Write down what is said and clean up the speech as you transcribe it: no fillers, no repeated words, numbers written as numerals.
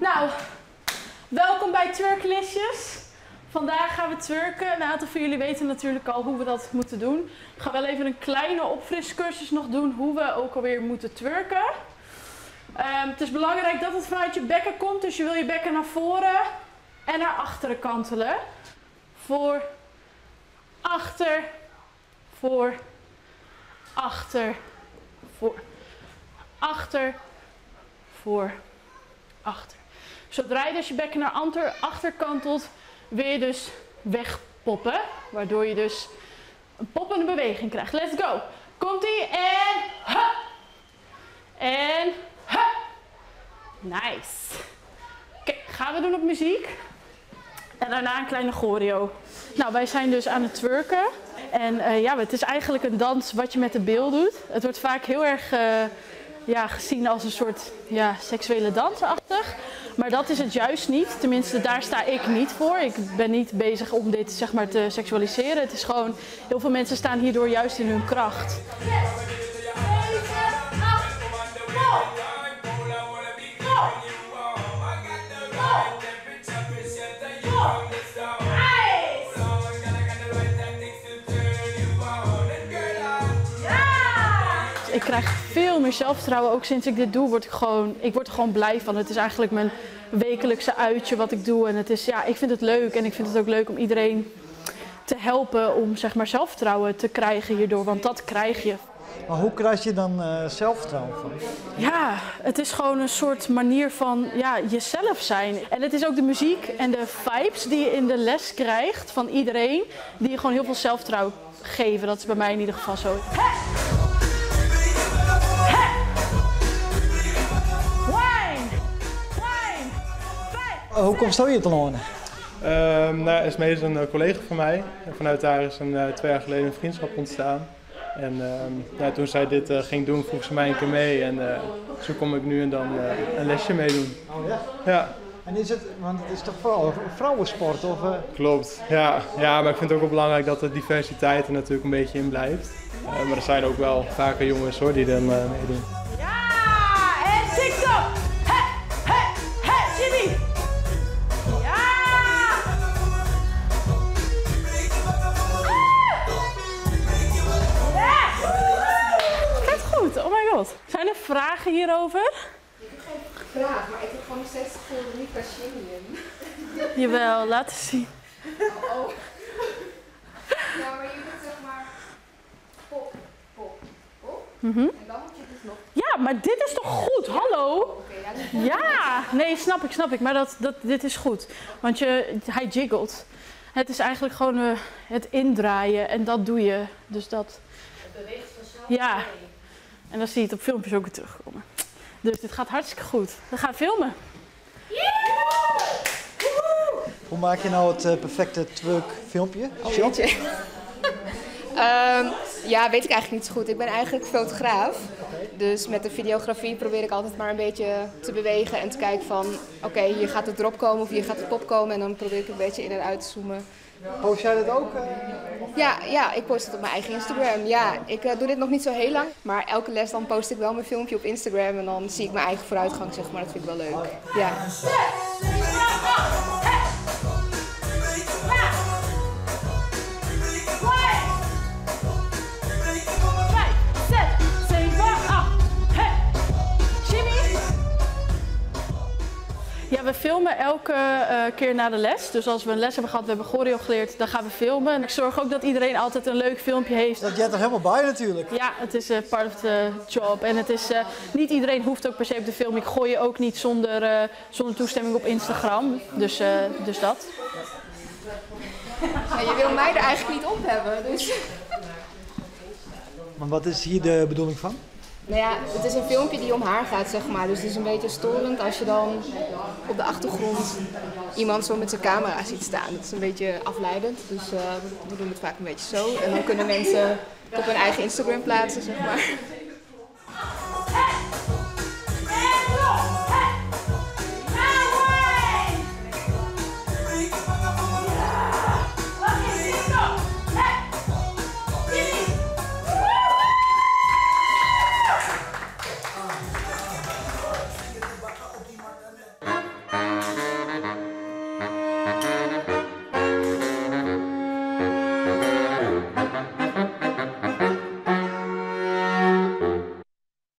Nou, welkom bij Twerklistjes. Vandaag gaan we twerken. Een aantal van jullie weten natuurlijk al hoe we dat moeten doen. We gaan wel even een kleine opfriscursus nog doen hoe we ook alweer moeten twerken. Het is belangrijk dat het vanuit je bekken komt, dus je wil je bekken naar voren en naar achteren kantelen. Voor, achter, voor, achter, voor, achter, voor, achter. Zodra je dus je bekken naar achter kantelt, wil je dus wegpoppen, waardoor je dus een poppende beweging krijgt. Let's go! Komt-ie en hup! En hup! Nice! Oké, gaan we doen op muziek. En daarna een kleine choreo. Nou, wij zijn dus aan het twerken. En ja, het is eigenlijk een dans wat je met de bil doet. Het wordt vaak heel erg gezien als een soort seksuele dansachtig. Maar dat is het juist niet. Tenminste, daar sta ik niet voor. Ik ben niet bezig om dit zeg maar te seksualiseren. Het is gewoon, heel veel mensen staan hierdoor juist in hun kracht. Ik krijg veel meer zelfvertrouwen. Ook sinds ik dit doe, word ik er gewoon blij van. Het is eigenlijk mijn wekelijkse uitje wat ik doe. En het is, ik vind het leuk. En ik vind het ook leuk om iedereen te helpen om zeg maar zelfvertrouwen te krijgen hierdoor. Want dat krijg je. Maar hoe krijg je dan zelfvertrouwen van? Ja, het is gewoon een soort manier van jezelf zijn. En het is ook de muziek en de vibes die je in de les krijgt van iedereen. Die je gewoon heel veel zelfvertrouwen geven. Dat is bij mij in ieder geval zo. Hoe komt je te leren? Esmee is een collega van mij. En vanuit daar is 2 jaar geleden een vriendschap ontstaan. En toen zij dit ging doen, vroeg ze mij een keer mee. En zo kom ik nu en dan een lesje meedoen. Oh ja? Ja. En is het, want het is toch vooral een vrouwensport? Of, Klopt, ja, maar ik vind het ook wel belangrijk dat de diversiteit er natuurlijk een beetje in blijft. Maar er zijn ook wel vaker jongens hoor, die dan meedoen. Ja, en TikTok! Jimmy! Ja! Gaat goed, oh my god. Zijn er vragen hierover? Ik heb geen vraag, maar ik heb gewoon nog steeds het gevoel dat niet per Jimmy. Jawel, laat eens zien. Oh. Ja, maar je doet zeg maar pop, pop, pop. En dan moet je dus nog... Ja, maar dit is toch goed? Hallo? Oké, Ja, nee, snap ik. Maar dit is goed. Want hij jiggelt. Het is eigenlijk gewoon het indraaien en dat doe je. Dus dat... Het beweegt vanzelf. Ja. En dan zie je het op filmpjes ook weer terugkomen. Dus dit gaat hartstikke goed. We gaan filmen. hoe maak je nou het perfecte twerk filmpje? Ja, weet ik eigenlijk niet zo goed. Ik ben eigenlijk fotograaf. Dus met de videografie probeer ik altijd maar een beetje te bewegen en te kijken van... Oké, hier gaat het drop komen of hier gaat het pop komen. En dan probeer ik een beetje in en uit te zoomen. Post jij dat ook? Ja, ik post het op mijn eigen Instagram. Ja, ik doe dit nog niet zo heel lang. Maar elke les dan post ik wel mijn filmpje op Instagram. En dan zie ik mijn eigen vooruitgang, zeg maar. Dat vind ik wel leuk. Ja. Ja, we filmen elke keer na de les. Dus als we een les hebben gehad, we hebben choreo geleerd, dan gaan we filmen. En ik zorg ook dat iedereen altijd een leuk filmpje heeft. Dat jij er helemaal bij natuurlijk. Ja, het is part of the job. En het is, niet iedereen hoeft ook per se op te filmen. Ik gooi je ook niet zonder toestemming op Instagram. Dus dat. Ja, je wil mij er eigenlijk niet op hebben, dus... Maar wat is hier de bedoeling van? Nou ja, het is een filmpje die om haar gaat, zeg maar. Dus het is een beetje storend als je dan op de achtergrond iemand zo met zijn camera ziet staan. Dat is een beetje afleidend, dus we doen het vaak een beetje zo. En dan kunnen mensen het op hun eigen Instagram plaatsen, zeg maar.